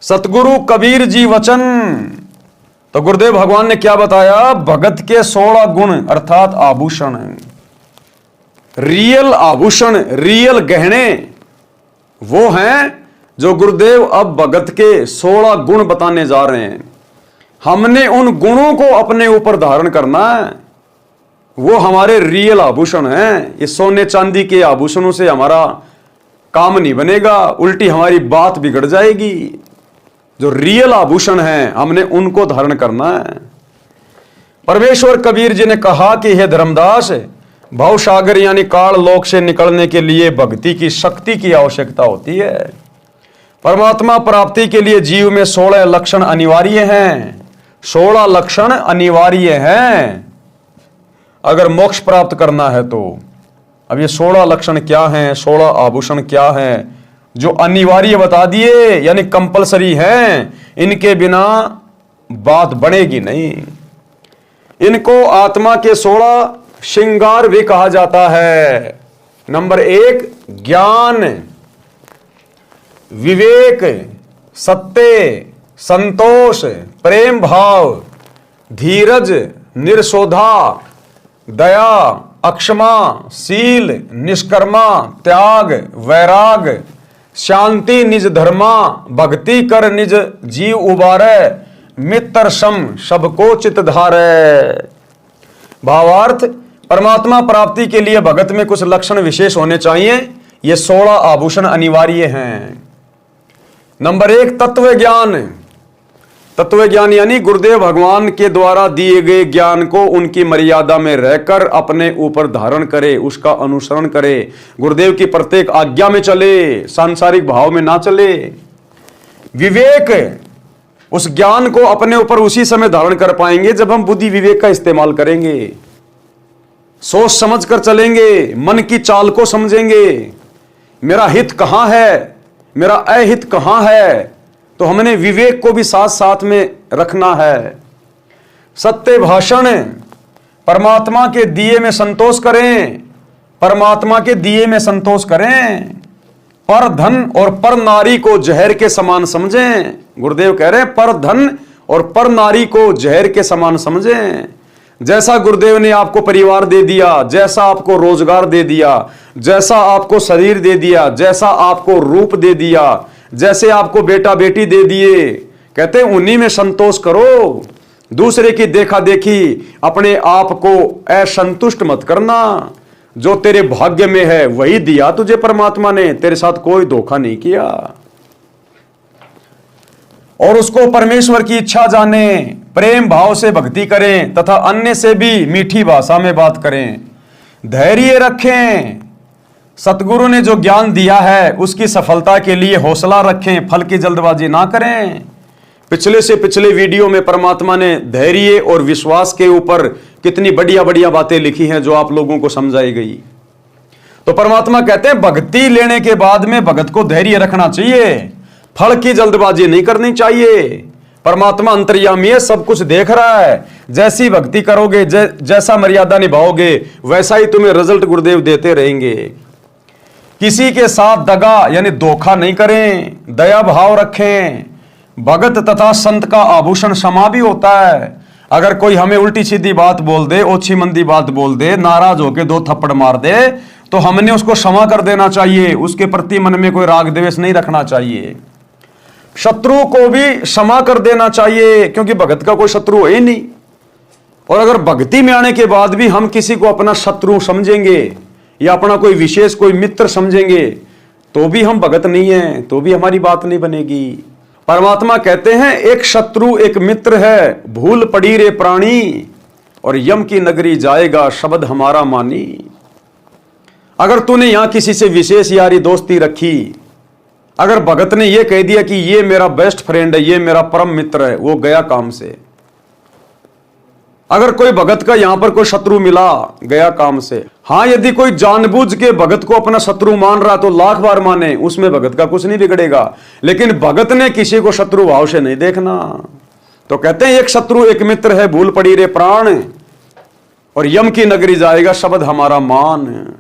सतगुरु कबीर जी वचन। तो गुरुदेव भगवान ने क्या बताया? भगत के 16 गुण अर्थात आभूषण, रियल आभूषण, रियल गहने वो हैं जो गुरुदेव अब भगत के 16 गुण बताने जा रहे हैं। हमने उन गुणों को अपने ऊपर धारण करना है, वो हमारे रियल आभूषण हैं। इस सोने चांदी के आभूषणों से हमारा काम नहीं बनेगा, उल्टी हमारी बात बिगड़ जाएगी। जो रियल आभूषण हैं हमने उनको धारण करना है। परमेश्वर कबीर जी ने कहा कि हे धर्मदास, भवसागर यानी काल लोक से निकलने के लिए भक्ति की शक्ति की आवश्यकता होती है। परमात्मा प्राप्ति के लिए जीव में 16 लक्षण अनिवार्य हैं। 16 लक्षण अनिवार्य हैं अगर मोक्ष प्राप्त करना है तो। अब ये 16 लक्षण क्या हैं, 16 आभूषण क्या हैं जो अनिवार्य बता दिए, यानी कंपलसरी हैं। इनके बिना बात बनेगी नहीं। इनको आत्मा के 16 श्रृंगार भी कहा जाता है। नंबर 1 ज्ञान, विवेक, सत्य, संतोष, प्रेम भाव, धीरज, निर्शोधा, दया, अक्षमा, शील, निष्कर्मा, त्याग, वैराग, शांति निज धर्मा, भक्ति कर निज जीव उबारे, मित्र सम सबको चित धारे। भावार्थ, परमात्मा प्राप्ति के लिए भगत में कुछ लक्षण विशेष होने चाहिए। ये 16 आभूषण अनिवार्य हैं। नंबर 1 तत्व ज्ञान। तत्व ज्ञान यानी गुरुदेव भगवान के द्वारा दिए गए ज्ञान को उनकी मर्यादा में रहकर अपने ऊपर धारण करे, उसका अनुसरण करे, गुरुदेव की प्रत्येक आज्ञा में चले, सांसारिक भाव में ना चले। विवेक, उस ज्ञान को अपने ऊपर उसी समय धारण कर पाएंगे जब हम बुद्धि विवेक का इस्तेमाल करेंगे, सोच समझ कर चलेंगे, मन की चाल को समझेंगे। मेरा हित कहां है, मेरा अहित कहां है, तो हमने विवेक को भी साथ साथ में रखना है। सत्य भाषण, परमात्मा के दिए में संतोष करें, परमात्मा के दिए में संतोष करें। पर धन और पर नारी को जहर के समान समझें। गुरुदेव कह रहे हैं पर धन और पर नारी को जहर के समान समझें। जैसा गुरुदेव ने आपको परिवार दे दिया, जैसा आपको रोजगार दे दिया, जैसा आपको शरीर दे दिया, जैसा आपको रूप दे दिया, जैसे आपको बेटा बेटी दे दिए, कहते हैं उन्हीं में संतोष करो। दूसरे की देखा देखी अपने आप को असंतुष्ट मत करना। जो तेरे भाग्य में है वही दिया तुझे परमात्मा ने, तेरे साथ कोई धोखा नहीं किया। और उसको परमेश्वर की इच्छा जाने, प्रेम भाव से भक्ति करें तथा अन्य से भी मीठी भाषा में बात करें। धैर्य रखें, सतगुरु ने जो ज्ञान दिया है उसकी सफलता के लिए हौसला रखें, फल की जल्दबाजी ना करें। पिछले से पिछले वीडियो में परमात्मा ने धैर्य और विश्वास के ऊपर कितनी बढ़िया बढ़िया बातें लिखी हैं जो आप लोगों को समझाई गई। तो परमात्मा कहते हैं भक्ति लेने के बाद में भगत को धैर्य रखना चाहिए, फल की जल्दबाजी नहीं करनी चाहिए। परमात्मा अंतर्यामी है, सब कुछ देख रहा है। जैसी भक्ति करोगे, जैसा मर्यादा निभाओगे, वैसा ही तुम्हें रिजल्ट गुरुदेव देते रहेंगे। किसी के साथ दगा यानी धोखा नहीं करें, दया भाव रखें। भगत तथा संत का आभूषण क्षमा भी होता है। अगर कोई हमें उल्टी सीधी बात बोल दे, ओछी मंदी बात बोल दे, नाराज होके 2 थप्पड़ मार दे, तो हमने उसको क्षमा कर देना चाहिए। उसके प्रति मन में कोई राग द्वेष नहीं रखना चाहिए। शत्रु को भी क्षमा कर देना चाहिए, क्योंकि भगत का कोई शत्रु है ही नहीं। और अगर भक्ति में आने के बाद भी हम किसी को अपना शत्रु समझेंगे या अपना कोई विशेष कोई मित्र समझेंगे, तो भी हम भगत नहीं है, तो भी हमारी बात नहीं बनेगी। परमात्मा कहते हैं एक शत्रु एक मित्र है, भूल पड़ी रे प्राणी, और यम की नगरी जाएगा शब्द हमारा मानी। अगर तूने यहां किसी से विशेष यारी दोस्ती रखी, अगर भगत ने यह कह दिया कि ये मेरा बेस्ट फ्रेंड है, ये मेरा परम मित्र है, वो गया काम से। अगर कोई भगत का यहां पर कोई शत्रु मिला, गया काम से। हां, यदि कोई जानबूझ के भगत को अपना शत्रु मान रहा तो लाख बार माने, उसमें भगत का कुछ नहीं बिगड़ेगा। लेकिन भगत ने किसी को शत्रु भाव से नहीं देखना। तो कहते हैं एक शत्रु एक मित्र है, भूल पड़ी रे प्राण, और यम की नगरी जाएगा शब्द हमारा मान।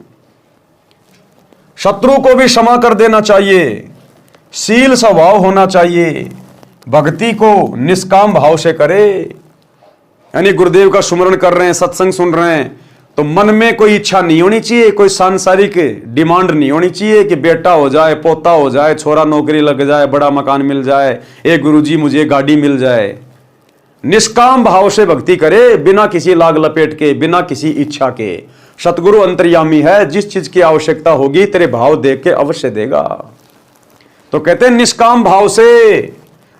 शत्रु को भी क्षमा कर देना चाहिए, शील स्वभाव होना चाहिए, भक्ति को निष्काम भाव से करे। यानी गुरुदेव का सुमरण कर रहे हैं, सत्संग सुन रहे हैं, तो मन में कोई इच्छा नहीं होनी चाहिए, कोई सांसारिक डिमांड नहीं होनी चाहिए कि बेटा हो जाए, पोता हो जाए, छोरा नौकरी लग जाए, बड़ा मकान मिल जाए, ए गुरुजी मुझे गाड़ी मिल जाए। निष्काम भाव से भक्ति करे, बिना किसी लाग लपेट के, बिना किसी इच्छा के। सतगुरु अंतर्यामी है, जिस चीज की आवश्यकता होगी तेरे भाव देख के अवश्य देगा। तो कहते हैं निष्काम भाव से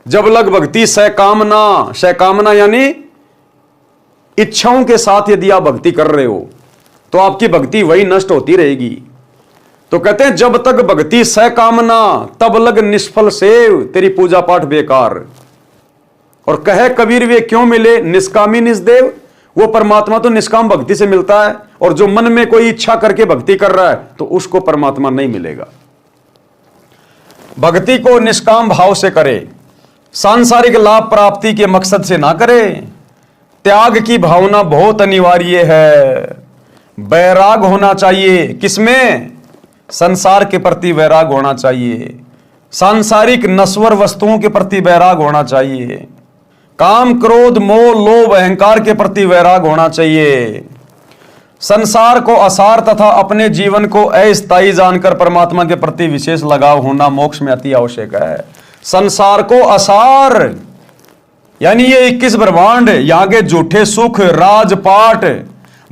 जब लग भक्ति सकामना, सकामना यानी इच्छाओं के साथ यदि आप भक्ति कर रहे हो तो आपकी भक्ति वही नष्ट होती रहेगी। तो कहते हैं जब तक भक्ति सकामना तब लग निष्फल सेव, तेरी पूजा पाठ बेकार। और कहे कबीर वे क्यों मिले निष्कामी निष्देव, वो परमात्मा तो निष्काम भक्ति से मिलता है, और जो मन में कोई इच्छा करके भक्ति कर रहा है तो उसको परमात्मा नहीं मिलेगा। भक्ति को निष्काम भाव से करे, सांसारिक लाभ प्राप्ति के मकसद से ना करे। त्याग की भावना बहुत अनिवार्य है। वैराग होना चाहिए, किसमें? संसार के प्रति वैराग होना चाहिए, सांसारिक नश्वर वस्तुओं के प्रति वैराग होना चाहिए, काम क्रोध मोह लोभ अहंकार के प्रति वैराग होना चाहिए। संसार को असार तथा अपने जीवन को अस्थायी जानकर परमात्मा के प्रति विशेष लगाव होना मोक्ष में अति आवश्यक है। संसार को असार यानी ये 21 ब्रह्मांड, यहाँ के झूठे सुख, राजपाट,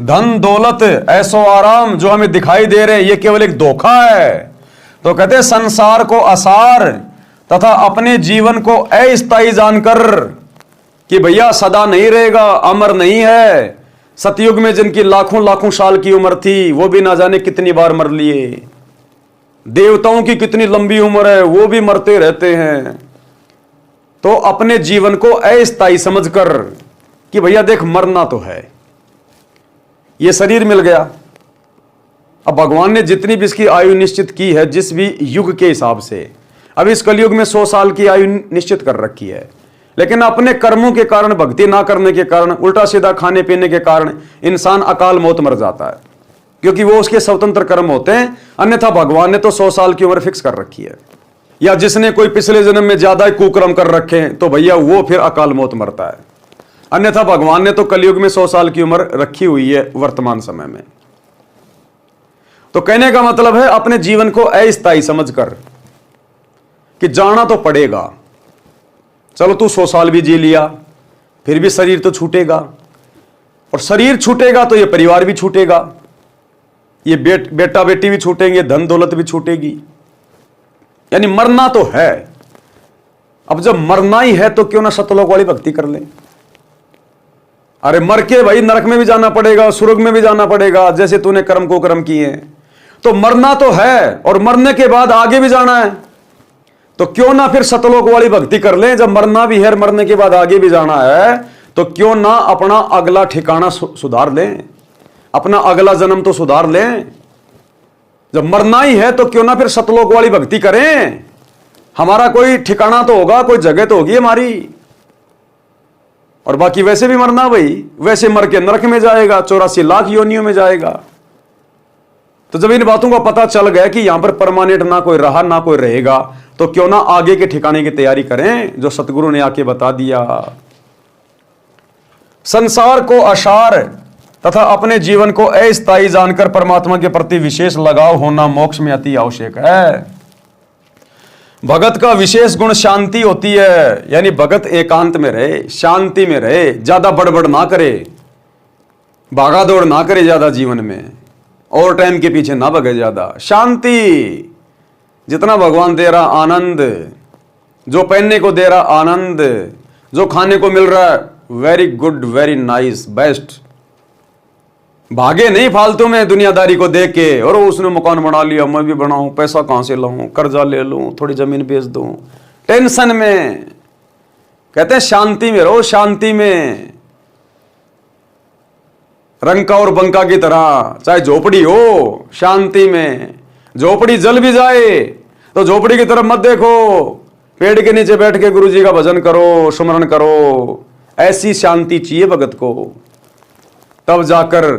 धन दौलत, ऐशो आराम जो हमें दिखाई दे रहे हैं, ये केवल एक धोखा है। तो कहते हैं संसार को असार तथा अपने जीवन को अस्थायी जानकर कि भैया सदा नहीं रहेगा, अमर नहीं है। सतयुग में जिनकी लाखों लाखों साल की उम्र थी वो भी ना जाने कितनी बार मर लिए। देवताओं की कितनी लंबी उम्र है, वो भी मरते रहते हैं। तो अपने जीवन को अस्थायी समझकर कि भैया देख मरना तो है, ये शरीर मिल गया। अब भगवान ने जितनी भी इसकी आयु निश्चित की है जिस भी युग के हिसाब से, अब इस कलयुग में 100 साल की आयु निश्चित कर रखी है, लेकिन अपने कर्मों के कारण, भक्ति ना करने के कारण, उल्टा सीधा खाने पीने के कारण इंसान अकाल मौत मर जाता है, क्योंकि वो उसके स्वतंत्र कर्म होते हैं। अन्यथा भगवान ने तो 100 साल की उम्र फिक्स कर रखी है। या जिसने कोई पिछले जन्म में ज्यादा ही कुकर्म कर रखे हैं तो भैया वो फिर अकाल मौत मरता है। अन्यथा भगवान ने तो कलयुग में 100 साल की उम्र रखी हुई है वर्तमान समय में। तो कहने का मतलब है अपने जीवन को अस्थायी समझकर कि जाना तो पड़ेगा। चलो तू 100 साल भी जी लिया, फिर भी शरीर तो छूटेगा, और शरीर छूटेगा तो ये परिवार भी छूटेगा, ये बेटा बेटी भी छूटेंगे, धन दौलत भी छूटेगी। यानी मरना तो है। अब जब मरना ही है तो क्यों ना सतलोक वाली भक्ति कर ले। अरे मर के भाई नरक में भी जाना पड़ेगा, स्वर्ग में भी जाना पड़ेगा, जैसे तूने कर्म को कर्म किए हैं। तो मरना तो है, और मरने के बाद आगे भी जाना है, तो क्यों ना फिर सतलोक वाली भक्ति कर लें। जब मरना भी है, मरने के बाद आगे भी जाना है, तो क्यों ना अपना अगला ठिकाना सुधार लें, अपना अगला जन्म तो सुधार लें। जब मरना ही है तो क्यों ना फिर सतलोक वाली भक्ति करें। हमारा कोई ठिकाना तो होगा, कोई जगह तो होगी हमारी। और बाकी वैसे भी मरना भाई, वैसे मर के नरक में जाएगा, 84 लाख योनियों में जाएगा। तो जब इन बातों का पता चल गया कि यहां पर परमानेंट ना कोई रहा ना कोई रहेगा, तो क्यों ना आगे के ठिकाने की तैयारी करें जो सतगुरु ने आके बता दिया। संसार को असार तथा अपने जीवन को अस्थायी जानकर परमात्मा के प्रति विशेष लगाव होना मोक्ष में अति आवश्यक है। भगत का विशेष गुण शांति होती है, यानी भगत एकांत में रहे, शांति में रहे, ज्यादा बड़बड़ ना करे, भागा दौड़ ना करे ज्यादा जीवन में, और टाइम के पीछे ना भगे ज्यादा। शांति, जितना भगवान दे रहा आनंद, जो पहनने को दे रहा आनंद, जो खाने को मिल रहा है very good, very nice, best. भागे नहीं फालतू में दुनियादारी को देख के, और उसने मकान बना लिया मैं भी बनाऊं, पैसा कहां से लाऊं, कर्जा ले लूं, थोड़ी जमीन बेच दूं, टेंशन में। कहते हैं शांति में रहो, शांति में। रंका और बंका की तरह, चाहे झोपड़ी हो, शांति में। झोपड़ी जल भी जाए तो झोपड़ी की तरफ मत देखो, पेड़ के नीचे बैठ के गुरु जी का भजन करो, सुमरण करो। ऐसी शांति चाहिए भगत को, तब जाकर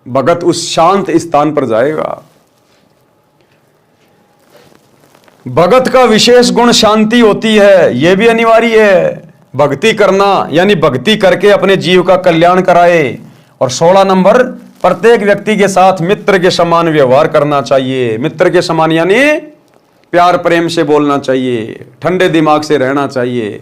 भगत उस शांत स्थान पर जाएगा। भगत का विशेष गुण शांति होती है, यह भी अनिवार्य है। भक्ति करना यानी भक्ति करके अपने जीव का कल्याण कराए। और 16 नंबर, प्रत्येक व्यक्ति के साथ मित्र के समान व्यवहार करना चाहिए। मित्र के समान यानी प्यार प्रेम से बोलना चाहिए, ठंडे दिमाग से रहना चाहिए।